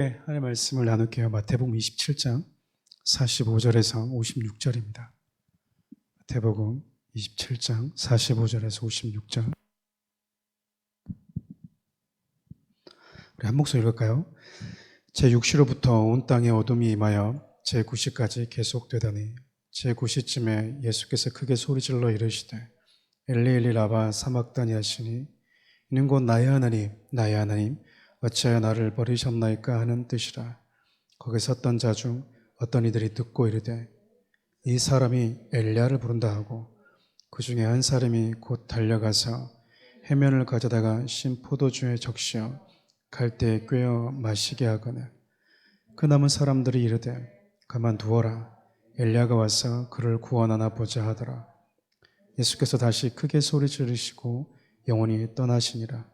네, 하나님의 말씀을 나눌게요. 마태복음 27장 45절에서 56절입니다. 마태복음 27장 45절에서 56절. 우리 한 목소리 읽을까요? 제6시로부터 온 땅에 어둠이 임하여 제9시까지 계속되더니 제9시쯤에 예수께서 크게 소리질러 이르시되 엘리 엘리 라바 사막다니 하시니 이는 곧 나의 하나님 나의 하나님 어찌하여 나를 버리셨나이까 하는 뜻이라. 거기 섰던 자 중 어떤 이들이 듣고 이르되 이 사람이 엘리야를 부른다 하고 그 중에 한 사람이 곧 달려가서 해면을 가져다가 신 포도주에 적시어 갈대에 꿰어 마시게 하거늘 그 남은 사람들이 이르되 가만두어라 엘리야가 와서 그를 구원하나 보자 하더라. 예수께서 다시 크게 소리 지르시고 영원히 떠나시니라.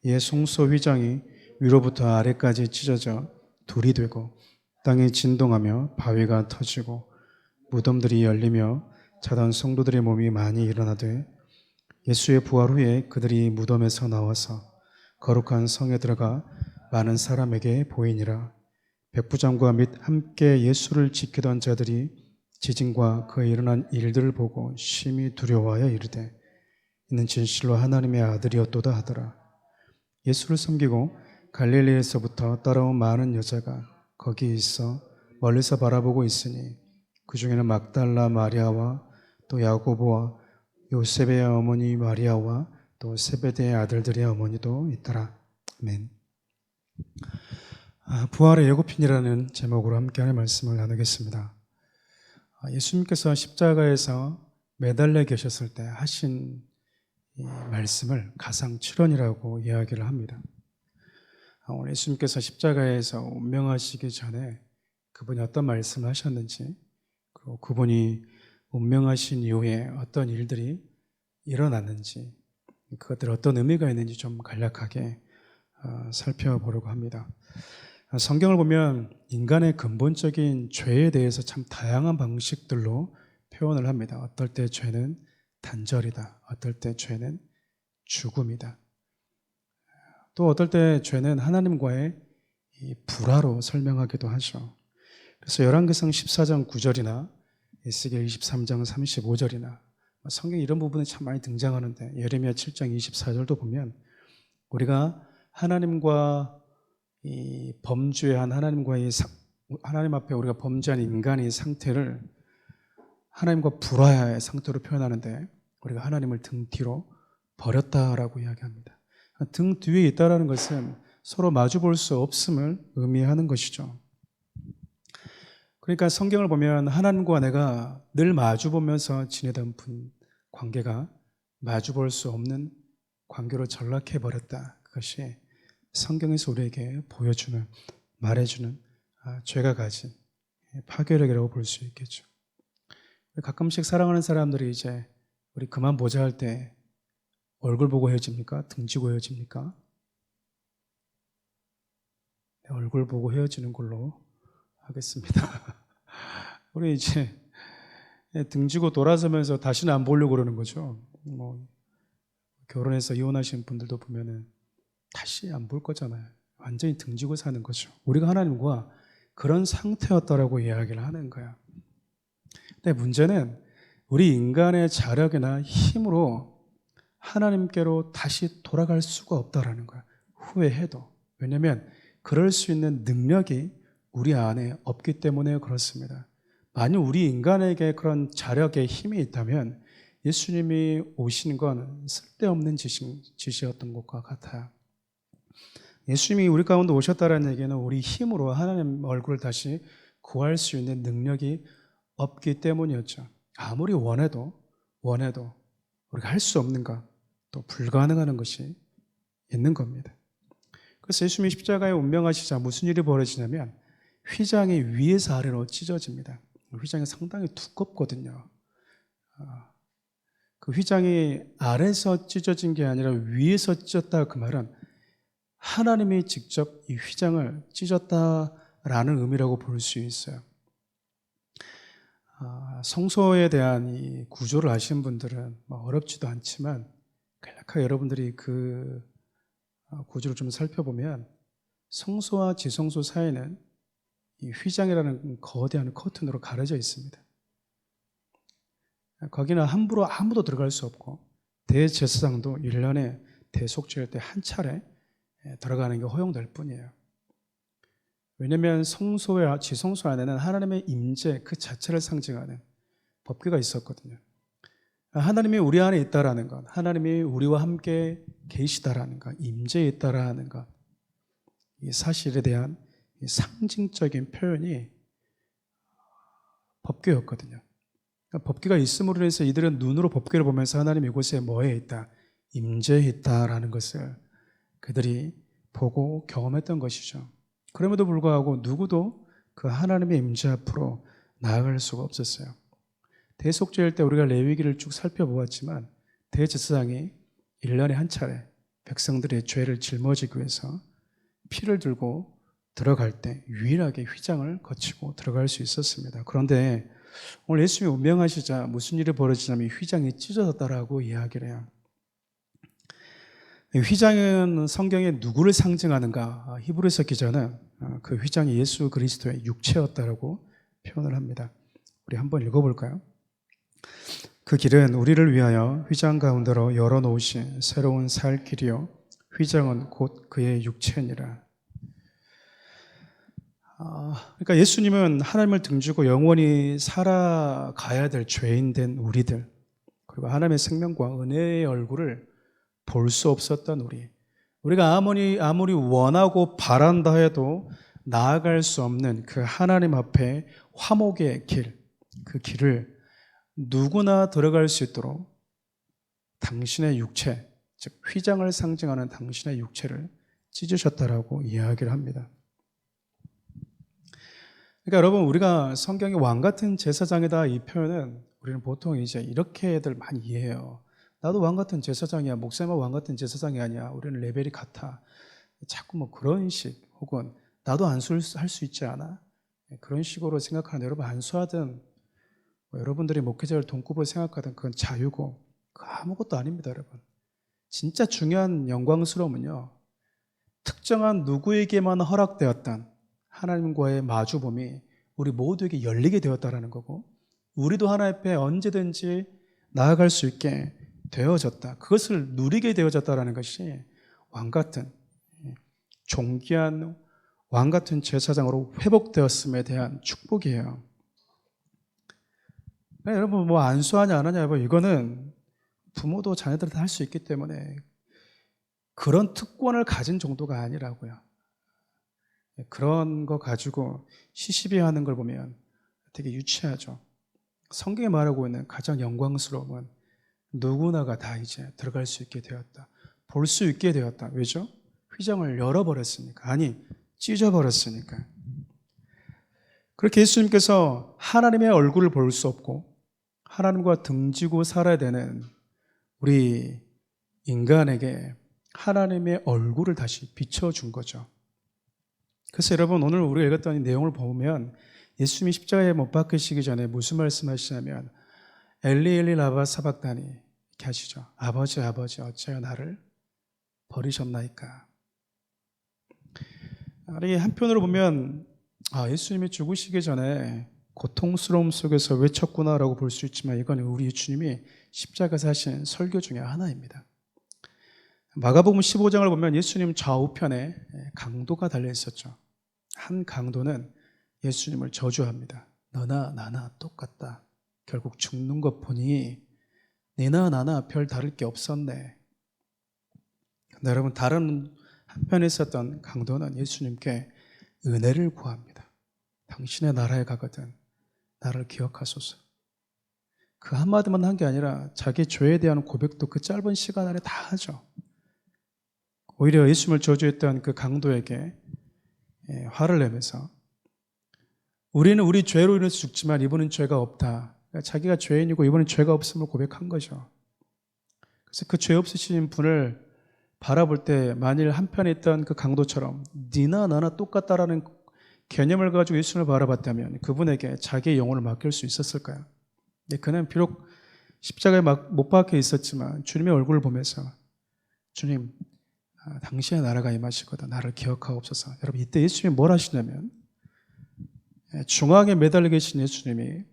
이에 송소 휘장이 위로부터 아래까지 찢어져 둘이 되고 땅이 진동하며 바위가 터지고 무덤들이 열리며 자던 성도들의 몸이 많이 일어나되 예수의 부활 후에 그들이 무덤에서 나와서 거룩한 성에 들어가 많은 사람에게 보이니라. 백부장과 및 함께 예수를 지키던 자들이 지진과 그에 일어난 일들을 보고 심히 두려워하여 이르되 이는 진실로 하나님의 아들이었도다 하더라. 예수를 섬기고 갈릴리에서부터 따라온 많은 여자가 거기 있어 멀리서 바라보고 있으니 그 중에는 막달라 마리아와 또 야고보와 요셉의 어머니 마리아와 또 세베대의 아들들의 어머니도 있더라. 아멘. 부활의 예고편이라는 제목으로 함께하는 말씀을 나누겠습니다. 예수님께서 십자가에서 매달려 계셨을 때 하신 이 말씀을 가상칠언이라고 이야기를 합니다. 오늘 예수님께서 십자가에서 운명하시기 전에 그분이 어떤 말씀을 하셨는지, 그리고 그분이 운명하신 이후에 어떤 일들이 일어났는지, 그것들 어떤 의미가 있는지 좀 간략하게 살펴보려고 합니다. 성경을 보면 인간의 근본적인 죄에 대해서 참 다양한 방식들로 표현을 합니다. 어떨 때 죄는 단절이다. 어떨 때 죄는 죽음이다. 또 어떨 때 죄는 하나님과의 이 불화로 설명하기도 하죠. 그래서 열왕기상 14장 9절이나 에스겔 23장 35절이나 성경 이런 부분이 참 많이 등장하는데 예레미야 7장 24절도 보면 우리가 하나님과 이 범죄한 하나님과의 하나님 앞에 우리가 범죄한 인간의 상태를 하나님과 불화의 상태로 표현하는데 우리가 하나님을 등 뒤로 버렸다라고 이야기합니다. 등 뒤에 있다라는 것은 서로 마주 볼 수 없음을 의미하는 것이죠. 그러니까 성경을 보면 하나님과 내가 늘 마주 보면서 지내던 관계가 마주 볼 수 없는 관계로 전락해 버렸다. 그것이 성경에서 우리에게 보여주는, 말해주는 죄가 가진 파괴력이라고 볼 수 있겠죠. 가끔씩 사랑하는 사람들이 이제 우리 그만 보자 할 때 얼굴 보고 헤어집니까? 등지고 헤어집니까? 네, 얼굴 보고 헤어지는 걸로 하겠습니다. 우리 이제 등지고 돌아서면서 다시는 안 보려고 그러는 거죠. 결혼해서 이혼하신 분들도 보면은 다시 안 볼 거잖아요. 완전히 등지고 사는 거죠. 우리가 하나님과 그런 상태였다라고 이야기를 하는 거야. 근데 문제는 우리 인간의 자력이나 힘으로 하나님께로 다시 돌아갈 수가 없다라는 거야. 후회해도. 왜냐하면 그럴 수 있는 능력이 우리 안에 없기 때문에 그렇습니다. 만약 우리 인간에게 그런 자력의 힘이 있다면 예수님이 오신 건 쓸데없는 짓이었던 것과 같아요. 예수님이 우리 가운데 오셨다는 얘기는 우리 힘으로 하나님 얼굴을 다시 구할 수 있는 능력이 없기 때문이었죠. 아무리 원해도 우리가 할 수 없는 것, 또 불가능한 것이 있는 겁니다. 그래서 예수님이 십자가에 운명하시자 무슨 일이 벌어지냐면 휘장이 위에서 아래로 찢어집니다. 휘장이 상당히 두껍거든요. 그 휘장이 아래에서 찢어진 게 아니라 위에서 찢었다 그 말은 하나님이 직접 이 휘장을 찢었다라는 의미라고 볼 수 있어요. 성소에 대한 이 구조를 아시는 분들은 어렵지도 않지만 간략하게 여러분들이 그 구조를 좀 살펴보면 성소와 지성소 사이는 이 휘장이라는 거대한 커튼으로 가려져 있습니다. 거기는 함부로 아무도 들어갈 수 없고 대제사장도 1년에 대속죄일 때 한 차례 들어가는 게 허용될 뿐이에요. 왜냐하면 성소와 지성소 안에는 하나님의 임재 그 자체를 상징하는 법궤가 있었거든요. 하나님이 우리 안에 있다라는 것, 하나님이 우리와 함께 계시다라는 것, 임재에 있다라는 것, 이 사실에 대한 상징적인 표현이 법궤였거든요. 그러니까 법궤가 있음으로 해서 이들은 눈으로 법궤를 보면서 하나님 이곳에 뭐에 있다, 임재에 있다라는 것을 그들이 보고 경험했던 것이죠. 그럼에도 불구하고 누구도 그 하나님의 임재 앞으로 나아갈 수가 없었어요. 대속죄일 때 우리가 레위기를 쭉 살펴보았지만 대제사장이 1년에 한 차례 백성들의 죄를 짊어지기 위해서 피를 들고 들어갈 때 유일하게 휘장을 거치고 들어갈 수 있었습니다. 그런데 오늘 예수님이 운명하시자 무슨 일이 벌어지냐면 휘장이 찢어졌다라고 이야기를 해요. 휘장은 성경에 누구를 상징하는가? 히브리서 기자는 그 휘장이 예수 그리스도의 육체였다라고 표현을 합니다. 우리 한번 읽어볼까요? 그 길은 우리를 위하여 휘장 가운데로 열어놓으신 새로운 살 길이요 휘장은 곧 그의 육체니라. 그러니까 예수님은 하나님을 등지고 영원히 살아가야 될 죄인된 우리들, 그리고 하나님의 생명과 은혜의 얼굴을 볼 수 없었던 우리가 아무리 원하고 바란다 해도 나아갈 수 없는 그 하나님 앞에 화목의 길, 그 길을 누구나 들어갈 수 있도록 당신의 육체, 즉 휘장을 상징하는 당신의 육체를 찢으셨다라고 이야기를 합니다. 그러니까 여러분, 우리가 성경의 왕 같은 제사장이다 이 표현은 우리는 보통 이제 이렇게들 많이 이해해요. 나도 왕 같은 제사장이야. 목사님은 왕 같은 제사장이 아니야. 우리는 레벨이 같아. 자꾸 뭐 그런 식, 혹은 나도 안수할 수 있지 않아? 그런 식으로 생각하는 여러분, 안수하든 뭐 여러분들이 목회자를 돈급으로 생각하든 그건 자유고 그 아무것도 아닙니다, 여러분. 진짜 중요한 영광스러움은요, 특정한 누구에게만 허락되었던 하나님과의 마주봄이 우리 모두에게 열리게 되었다라는 거고, 우리도 하나님 앞에 언제든지 나아갈 수 있게 되어졌다. 그것을 누리게 되어졌다라는 것이 왕 같은, 존귀한 왕 같은 제사장으로 회복되었음에 대한 축복이에요. 그러니까 여러분, 뭐 안수하냐 안 하냐, 뭐 이거는 부모도 자녀들한테 할 수 있기 때문에 그런 특권을 가진 정도가 아니라고요. 그런 거 가지고 시시비하는 걸 보면 되게 유치하죠. 성경에 말하고 있는 가장 영광스러움은 누구나가 다 이제 들어갈 수 있게 되었다. 볼 수 있게 되었다. 왜죠? 휘장을 열어버렸으니까. 아니, 찢어버렸으니까. 그렇게 예수님께서 하나님의 얼굴을 볼 수 없고 하나님과 등지고 살아야 되는 우리 인간에게 하나님의 얼굴을 다시 비춰준 거죠. 그래서 여러분, 오늘 우리가 읽었던 이 내용을 보면 예수님이 십자가에 못 박히시기 전에 무슨 말씀하시냐면 엘리 엘리 라바 사박다니 이렇게 하시죠. 아버지 아버지 어찌하여 나를 버리셨나이까. 이게 한편으로 보면 예수님이 죽으시기 전에 고통스러움 속에서 외쳤구나라고 볼 수 있지만 이건 우리 주님이 십자가에서 하신 설교 중에 하나입니다. 마가복음 15장을 보면 예수님 좌우편에 강도가 달려 있었죠. 한 강도는 예수님을 저주합니다. 너나 나나 똑같다. 결국 죽는 것 보니 너나 나나 별 다를 게 없었네. 근데 여러분, 다른 한편에 있었던 강도는 예수님께 은혜를 구합니다. 당신의 나라에 가거든 나를 기억하소서. 그 한마디만 한 게 아니라 자기 죄에 대한 고백도 그 짧은 시간 안에 다 하죠. 오히려 예수님을 저주했던 그 강도에게 화를 내면서 우리는 우리 죄로 인해서 죽지만 이분은 죄가 없다. 그러니까 자기가 죄인이고 이분은 죄가 없음을 고백한 거죠. 그래서 그 죄 없으신 분을 바라볼 때 만일 한편에 있던 그 강도처럼 니나 나나 똑같다라는 개념을 가지고 예수님을 바라봤다면 그분에게 자기의 영혼을 맡길 수 있었을까요? 그는 비록 십자가에 못 박혀 있었지만 주님의 얼굴을 보면서 주님, 당신의 나라가 임하시거든 나를 기억하옵소서. 여러분 이때 예수님이 뭘 하시냐면 중앙에 매달려 계신 예수님이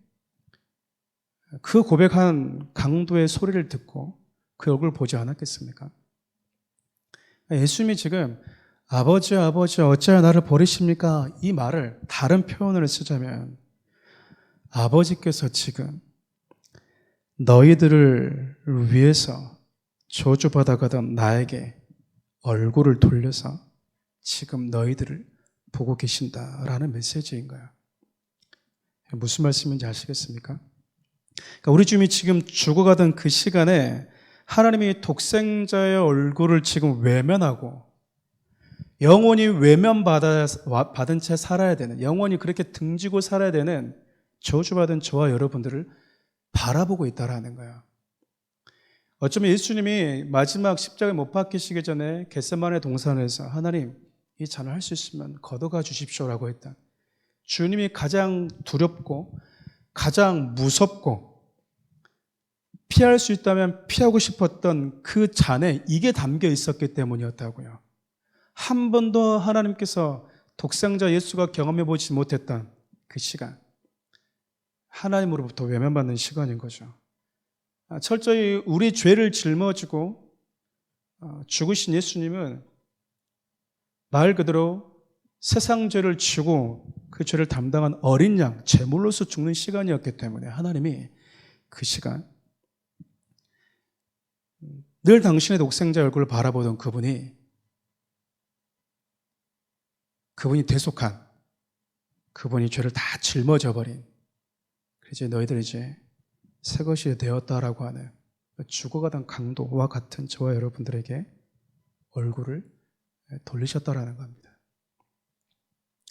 그 고백한 강도의 소리를 듣고 그 얼굴을 보지 않았겠습니까? 예수님이 지금 아버지 아버지 어찌하여 나를 버리십니까? 이 말을 다른 표현으로 쓰자면 아버지께서 지금 너희들을 위해서 저주받아가던 나에게 얼굴을 돌려서 지금 너희들을 보고 계신다라는 메시지인 거예요. 무슨 말씀인지 아시겠습니까? 그러니까 우리 주님이 지금 죽어가던 그 시간에 하나님이 독생자의 얼굴을 지금 외면하고 영원히 외면받은 채 살아야 되는, 영원히 그렇게 등지고 살아야 되는 저주받은 저와 여러분들을 바라보고 있다라는 거예요. 어쩌면 예수님이 마지막 십자가에 못 박히시기 전에 겟세마네 동산에서 하나님 이 잔을 할 수 있으면 걷어가 주십시오라고 했다. 주님이 가장 두렵고 가장 무섭고 피할 수 있다면 피하고 싶었던 그 잔에 이게 담겨 있었기 때문이었다고요. 한 번도 하나님께서 독생자 예수가 경험해 보지 못했던 그 시간, 하나님으로부터 외면받는 시간인 거죠. 철저히 우리 죄를 짊어지고 죽으신 예수님은 말 그대로 세상 죄를 지고 그 죄를 담당한 어린 양, 제물로서 죽는 시간이었기 때문에 하나님이 그 시간 늘 당신의 독생자 얼굴을 바라보던 그분이 대속한, 그분이 죄를 다 짊어져 버린, 이제 너희들 이제 새 것이 되었다라고 하는 죽어가던 강도와 같은 저와 여러분들에게 얼굴을 돌리셨다라는 겁니다.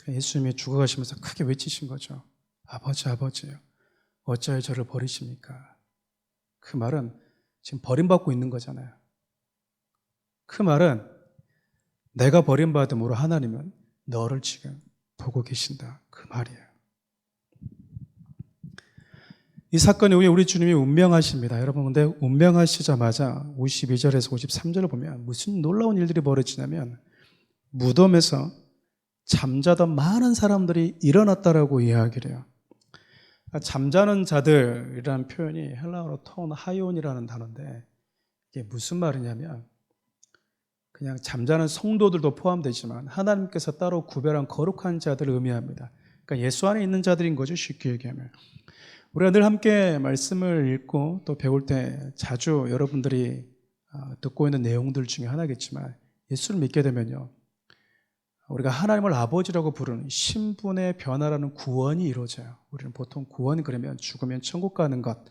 예수님이 죽어가시면서 크게 외치신 거죠. 아버지 아버지요 어찌하여 저를 버리십니까? 그 말은 지금 버림받고 있는 거잖아요. 그 말은 내가 버림받음으로 하나님은 너를 지금 보고 계신다 그 말이에요. 이 사건이 우리 주님이 운명하십니다. 여러분 근데 운명하시자마자 52절에서 53절을 보면 무슨 놀라운 일들이 벌어지냐면 무덤에서 잠자던 많은 사람들이 일어났다라고 이야기를 해요. 잠자는 자들이라는 표현이 헬라어로 톤 하이온이라는 단어인데 이게 무슨 말이냐면 그냥 잠자는 성도들도 포함되지만 하나님께서 따로 구별한 거룩한 자들을 의미합니다. 그러니까 예수 안에 있는 자들인 거죠, 쉽게 얘기하면. 우리가 늘 함께 말씀을 읽고 또 배울 때 자주 여러분들이 듣고 있는 내용들 중에 하나겠지만 예수를 믿게 되면요 우리가 하나님을 아버지라고 부르는 신분의 변화라는 구원이 이루어져요. 우리는 보통 구원 그러면 죽으면 천국 가는 것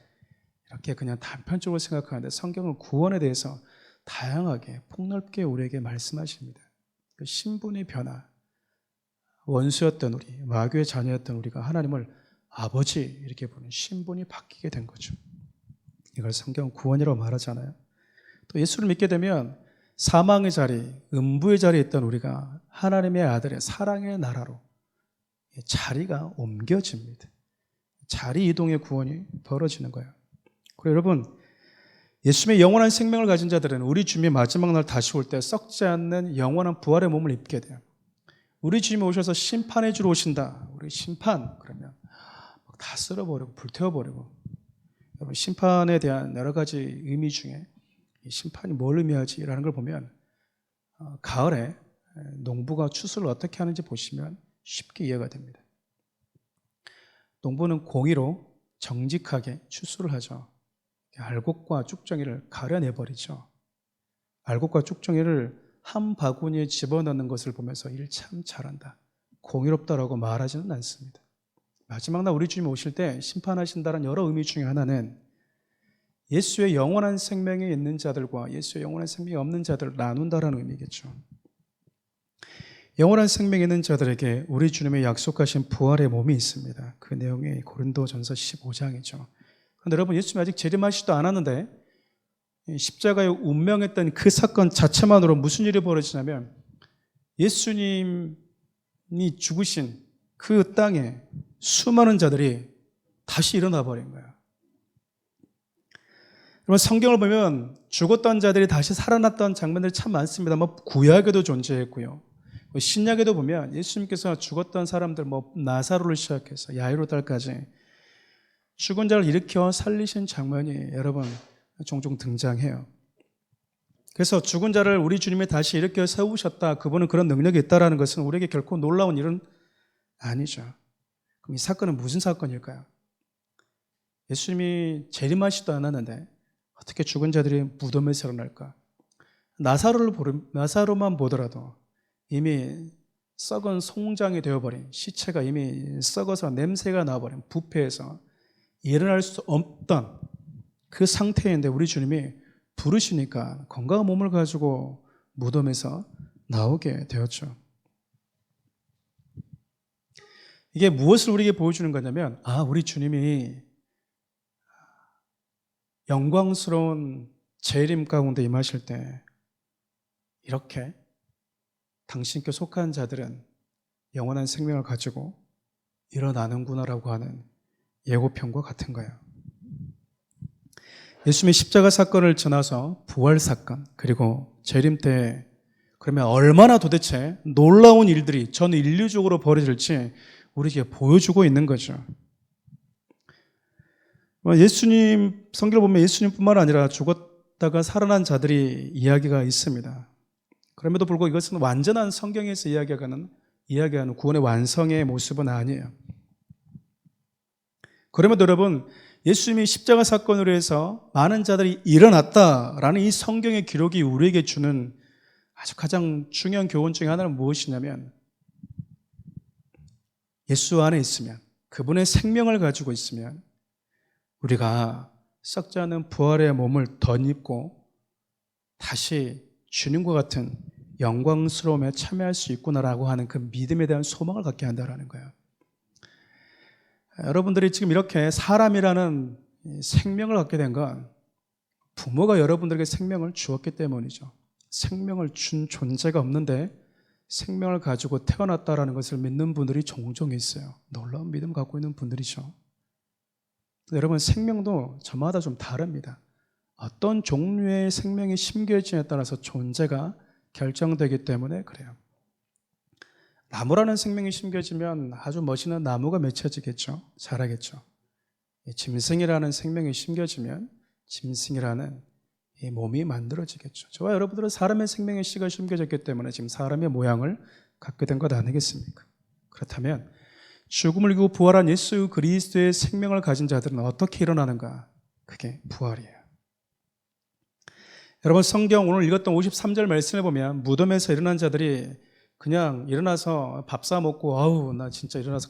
이렇게 그냥 단편적으로 생각하는데 성경은 구원에 대해서 다양하게 폭넓게 우리에게 말씀하십니다. 그 신분의 변화, 원수였던 우리, 마귀의 자녀였던 우리가 하나님을 아버지 이렇게 부르는 신분이 바뀌게 된 거죠. 이걸 성경은 구원이라고 말하잖아요. 또 예수를 믿게 되면 사망의 자리, 음부의 자리에 있던 우리가 하나님의 아들의 사랑의 나라로 자리가 옮겨집니다. 자리 이동의 구원이 벌어지는 거예요. 그리고 여러분 예수님의 영원한 생명을 가진 자들은 우리 주님이 마지막 날 다시 올 때 썩지 않는 영원한 부활의 몸을 입게 돼요. 우리 주님이 오셔서 심판해 주러 오신다. 우리 심판 그러면 다 쓸어버리고 불태워버리고 여러분 심판에 대한 여러 가지 의미 중에 이 심판이 뭘 의미하지라는 걸 보면 가을에 농부가 추수를 어떻게 하는지 보시면 쉽게 이해가 됩니다. 농부는 공의로 정직하게 추수를 하죠. 알곡과 쭉정이를 가려내버리죠. 알곡과 쭉정이를 한 바구니에 집어넣는 것을 보면서 일 참 잘한다, 공의롭다라고 말하지는 않습니다. 마지막 날 우리 주님 오실 때 심판하신다는 여러 의미 중에 하나는 예수의 영원한 생명이 있는 자들과 예수의 영원한 생명이 없는 자들을 나눈다라는 의미겠죠. 영원한 생명이 있는 자들에게 우리 주님의 약속하신 부활의 몸이 있습니다. 그 내용이 고린도전서 15장이죠. 그런데 여러분 예수님이 아직 재림하시지도 않았는데 십자가에 운명했던 그 사건 자체만으로 무슨 일이 벌어지냐면 예수님이 죽으신 그 땅에 수많은 자들이 다시 일어나 버린 거예요. 여러분 성경을 보면 죽었던 자들이 다시 살아났던 장면들이 참 많습니다. 뭐 구약에도 존재했고요. 신약에도 보면 예수님께서 죽었던 사람들 뭐 나사로를 시작해서 야이로달까지 죽은 자를 일으켜 살리신 장면이 여러분 종종 등장해요. 그래서 죽은 자를 우리 주님이 다시 일으켜 세우셨다. 그분은 그런 능력이 있다는 것은 우리에게 결코 놀라운 일은 아니죠. 그럼 이 사건은 무슨 사건일까요? 예수님이 재림하시도 않았는데 어떻게 죽은 자들이 무덤에서 일어날까? 나사로만 보더라도 이미 썩은 송장이 되어버린 시체가 이미 썩어서 냄새가 나버린 부패해서 일어날 수 없던 그 상태인데 우리 주님이 부르시니까 건강한 몸을 가지고 무덤에서 나오게 되었죠. 이게 무엇을 우리에게 보여주는 거냐면 우리 주님이 영광스러운 재림 가운데 임하실 때 이렇게 당신께 속한 자들은 영원한 생명을 가지고 일어나는구나라고 하는 예고편과 같은 거예요. 예수님이 십자가 사건을 지나서 부활 사건 그리고 재림 때 그러면 얼마나 도대체 놀라운 일들이 전 인류적으로 벌어질지 우리에게 보여주고 있는 거죠. 예수님 성경을 보면 예수님뿐만 아니라 죽었다가 살아난 자들이 이야기가 있습니다. 그럼에도 불구하고 이것은 완전한 성경에서 이야기하는 구원의 완성의 모습은 아니에요. 그러면 여러분 예수님이 십자가 사건으로 해서 많은 자들이 일어났다라는 이 성경의 기록이 우리에게 주는 아주 가장 중요한 교훈 중에 하나는 무엇이냐면 예수 안에 있으면 그분의 생명을 가지고 있으면 우리가 썩지 않은 부활의 몸을 덧입고 다시 주님과 같은 영광스러움에 참여할 수 있구나라고 하는 그 믿음에 대한 소망을 갖게 한다는 거예요. 여러분들이 지금 이렇게 사람이라는 생명을 갖게 된 건 부모가 여러분들에게 생명을 주었기 때문이죠. 생명을 준 존재가 없는데 생명을 가지고 태어났다라는 것을 믿는 분들이 종종 있어요. 놀라운 믿음 갖고 있는 분들이죠. 여러분 생명도 저마다 좀 다릅니다. 어떤 종류의 생명이 심겨지냐에 따라서 존재가 결정되기 때문에 그래요. 나무라는 생명이 심겨지면 아주 멋있는 나무가 맺혀지겠죠. 자라겠죠. 짐승이라는 생명이 심겨지면 짐승이라는 이 몸이 만들어지겠죠. 저와 여러분들은 사람의 생명의 씨가 심겨졌기 때문에 지금 사람의 모양을 갖게 된 것 아니겠습니까? 그렇다면 죽음을 이기고 부활한 예수 그리스도의 생명을 가진 자들은 어떻게 일어나는가? 그게 부활이에요. 여러분 성경 오늘 읽었던 53절 말씀을 보면 무덤에서 일어난 자들이 그냥 일어나서 밥 사 먹고 나 진짜 일어나서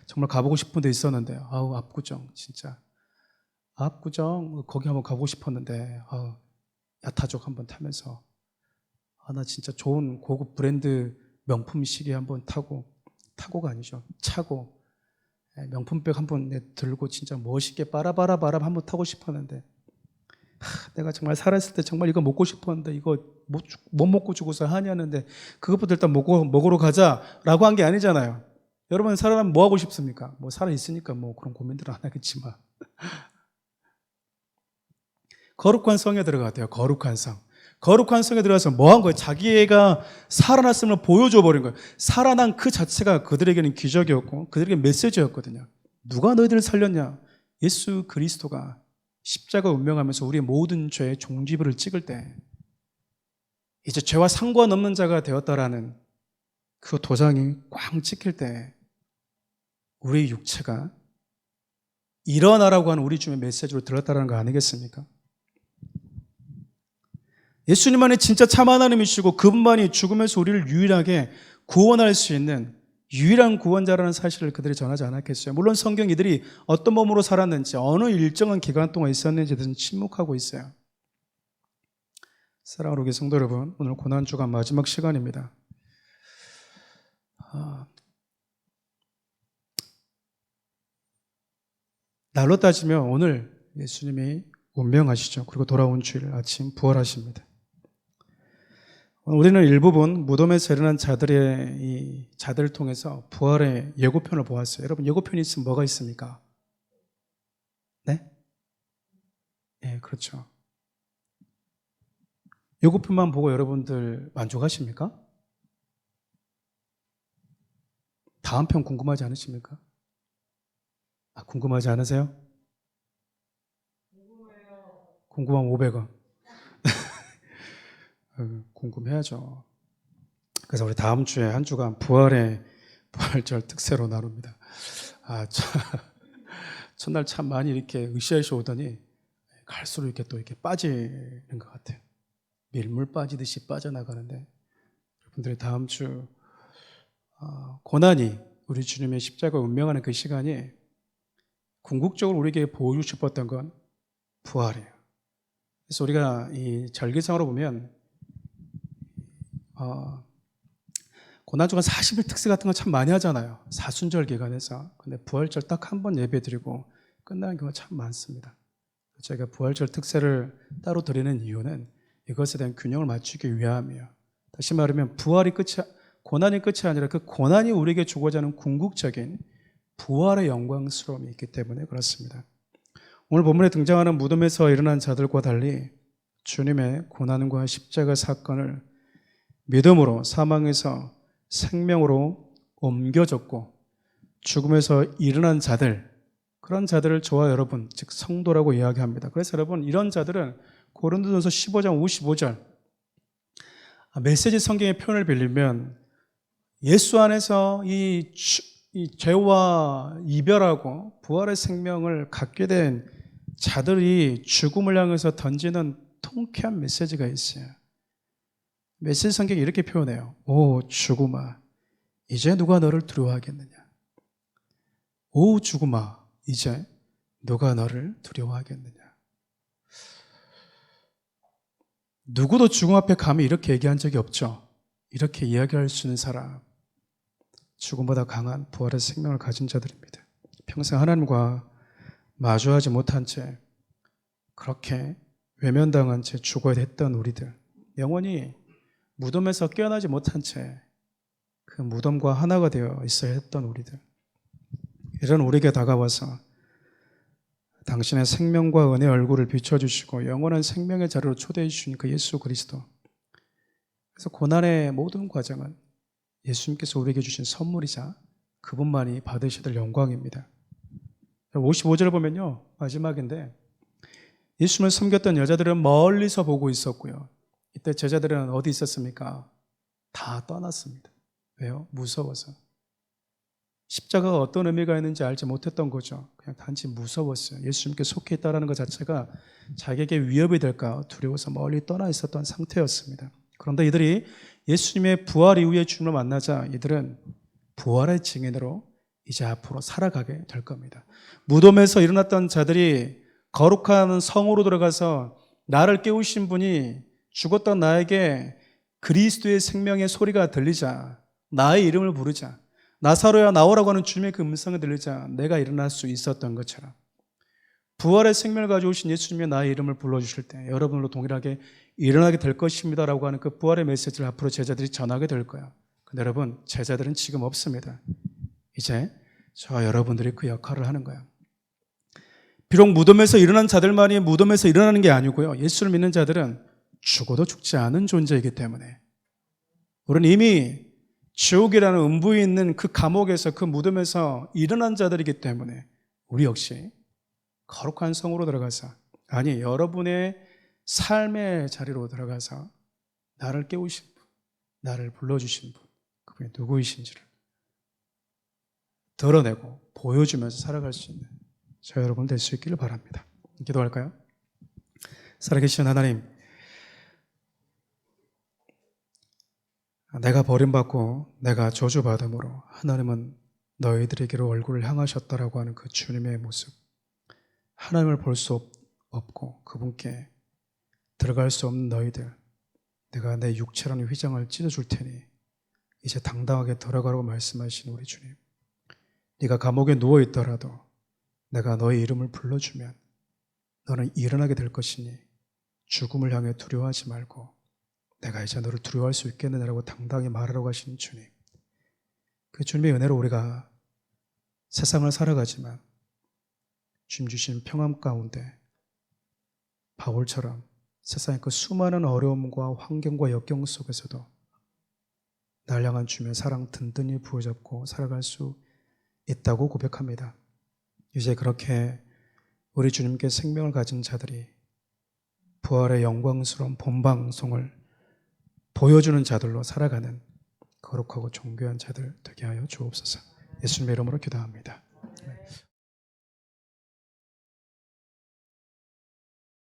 정말 가보고 싶은 데 있었는데 압구정 진짜 압구정 거기 한번 가고 싶었는데 야타족 한번 타면서 나 진짜 좋은 고급 브랜드 명품 시계 한번 타고가 아니죠. 차고 명품백 한번 들고 진짜 멋있게 빠라바라바라 한번 타고 싶었는데 내가 정말 살았을 때 정말 이거 먹고 싶었는데 이거 못 먹고 죽어서 하냐는데 그것부터 일단 먹으러 가자라고 한 게 아니잖아요. 여러분 살아나면 뭐 하고 싶습니까? 뭐 살아있으니까 뭐 그런 고민들은 안 하겠지만 거룩한 성에 들어가대요. 거룩한 성. 거룩한 성에 들어가서 뭐 한 거예요? 자기가 살아났음을 보여줘 버린 거예요. 살아난 그 자체가 그들에게는 기적이었고 그들에게 메시지였거든요. 누가 너희들을 살렸냐? 예수 그리스도가 십자가 운명하면서 우리의 모든 죄의 종지부를 찍을 때 이제 죄와 상관없는 자가 되었다라는 그 도장이 꽝 찍힐 때 우리의 육체가 일어나라고 하는 우리 주님의 메시지로 들었다는 거 아니겠습니까? 예수님만이 진짜 참 하나님이시고 그분만이 죽음에서 우리를 유일하게 구원할 수 있는 유일한 구원자라는 사실을 그들이 전하지 않았겠어요? 물론 성경 이들이 어떤 몸으로 살았는지 어느 일정한 기간 동안 있었는지는 침묵하고 있어요. 사랑하는 우리 성도 여러분, 오늘 고난주간 마지막 시간입니다. 날로 따지면 오늘 예수님이 운명하시죠. 그리고 돌아온 주일 아침 부활하십니다. 우리는 일부분 무덤에서 일어난 자들을 통해서 부활의 예고편을 보았어요. 여러분 예고편이 있으면 뭐가 있습니까? 네? 네, 그렇죠. 예고편만 보고 여러분들 만족하십니까? 다음 편 궁금하지 않으십니까? 궁금하지 않으세요? 궁금하면 500원. 궁금해야죠. 그래서 우리 다음 주에 한 주간 부활절 특세로 나눕니다. 첫날 참 많이 이렇게 으쌰으쌰 오더니 갈수록 이렇게 또 이렇게 빠지는 것 같아요. 밀물 빠지듯이 빠져나가는데, 여러분들이 다음 주 고난이 우리 주님의 십자가 운명하는 그 시간이 궁극적으로 우리에게 보여주고 싶었던 건 부활이에요. 그래서 우리가 이 절기상으로 보면 고난주간 40일 특세 같은 거 참 많이 하잖아요. 사순절 기간에서. 근데 부활절 딱 한 번 예배 드리고 끝나는 경우가 참 많습니다. 저희가 부활절 특세를 따로 드리는 이유는 이것에 대한 균형을 맞추기 위함이에요. 다시 말하면 고난이 끝이 아니라 그 고난이 우리에게 주고자 하는 궁극적인 부활의 영광스러움이 있기 때문에 그렇습니다. 오늘 본문에 등장하는 무덤에서 일어난 자들과 달리 주님의 고난과 십자가 사건을 믿음으로 사망에서 생명으로 옮겨졌고 죽음에서 일어난 자들, 그런 자들을 저와 여러분, 즉 성도라고 이야기합니다. 그래서 여러분, 이런 자들은 고린도전서 15장 55절 메시지 성경의 표현을 빌리면 예수 안에서 이 죄와 이별하고 부활의 생명을 갖게 된 자들이 죽음을 향해서 던지는 통쾌한 메시지가 있어요. 메시지 성경이 이렇게 표현해요. 오 죽음아, 이제 누가 너를 두려워하겠느냐. 오 죽음아, 이제 누가 너를 두려워하겠느냐. 누구도 죽음 앞에 감히 이렇게 얘기한 적이 없죠. 이렇게 이야기할 수 있는 사람, 죽음보다 강한 부활의 생명을 가진 자들입니다. 평생 하나님과 마주하지 못한 채 그렇게 외면당한 채 죽어야 했던 우리들, 영원히 무덤에서 깨어나지 못한 채 그 무덤과 하나가 되어 있어야 했던 우리들, 이런 우리에게 다가와서 당신의 생명과 은혜의 얼굴을 비춰주시고 영원한 생명의 자리로 초대해 주신 그 예수 그리스도, 그래서 고난의 모든 과정은 예수님께서 우리에게 주신 선물이자 그분만이 받으셔야 될 영광입니다. 55절을 보면요, 마지막인데 예수님을 섬겼던 여자들은 멀리서 보고 있었고요. 이때 제자들은 어디 있었습니까? 다 떠났습니다. 왜요? 무서워서. 십자가가 어떤 의미가 있는지 알지 못했던 거죠. 그냥 단지 무서웠어요. 예수님께 속해 있다는 것 자체가 자기에게 위협이 될까 두려워서 멀리 떠나 있었던 상태였습니다. 그런데 이들이 예수님의 부활 이후에 주님을 만나자 이들은 부활의 증인으로 이제 앞으로 살아가게 될 겁니다. 무덤에서 일어났던 자들이 거룩한 성으로 들어가서 나를 깨우신 분이 죽었던 나에게 그리스도의 생명의 소리가 들리자, 나의 이름을 부르자, 나사로야 나오라고 하는 주님의 그 음성을 들리자 내가 일어날 수 있었던 것처럼 부활의 생명을 가져오신 예수님의 나의 이름을 불러주실 때 여러분으로 동일하게 일어나게 될 것입니다 라고 하는 그 부활의 메시지를 앞으로 제자들이 전하게 될 거예요. 근데 여러분, 제자들은 지금 없습니다. 이제 저와 여러분들이 그 역할을 하는 거예요. 비록 무덤에서 일어난 자들만이 무덤에서 일어나는 게 아니고요, 예수를 믿는 자들은 죽어도 죽지 않은 존재이기 때문에 우리는 이미 지옥이라는 음부에 있는 그 감옥에서, 그 무덤에서 일어난 자들이기 때문에 우리 역시 거룩한 성으로 들어가서, 아니 여러분의 삶의 자리로 들어가서 나를 깨우신 분, 나를 불러주신 분, 그분이 누구이신지를 드러내고 보여주면서 살아갈 수 있는 저 여러분 될 수 있기를 바랍니다. 기도할까요? 살아계신 하나님, 내가 버림받고 내가 저주받음으로 하나님은 너희들에게로 얼굴을 향하셨다라고 하는 그 주님의 모습, 하나님을 볼 수 없고 그분께 들어갈 수 없는 너희들, 내가 내 육체라는 휘장을 찢어줄 테니 이제 당당하게 들어가라고 말씀하신 우리 주님, 네가 감옥에 누워있더라도 내가 너의 이름을 불러주면 너는 일어나게 될 것이니 죽음을 향해 두려워하지 말고 내가 이제 너를 두려워할 수 있겠느냐라고 당당히 말하라고 하신 주님, 그 주님의 은혜로 우리가 세상을 살아가지만 주님 주신 평안 가운데 바울처럼 세상의 그 수많은 어려움과 환경과 역경 속에서도 날 향한 주님의 사랑 든든히 부어잡고 살아갈 수 있다고 고백합니다. 이제 그렇게 우리 주님께 생명을 가진 자들이 부활의 영광스러운 본방송을 보여주는 자들로 살아가는 거룩하고 존귀한 자들 되게 하여 주옵소서. 예수님의 이름으로 기도합니다.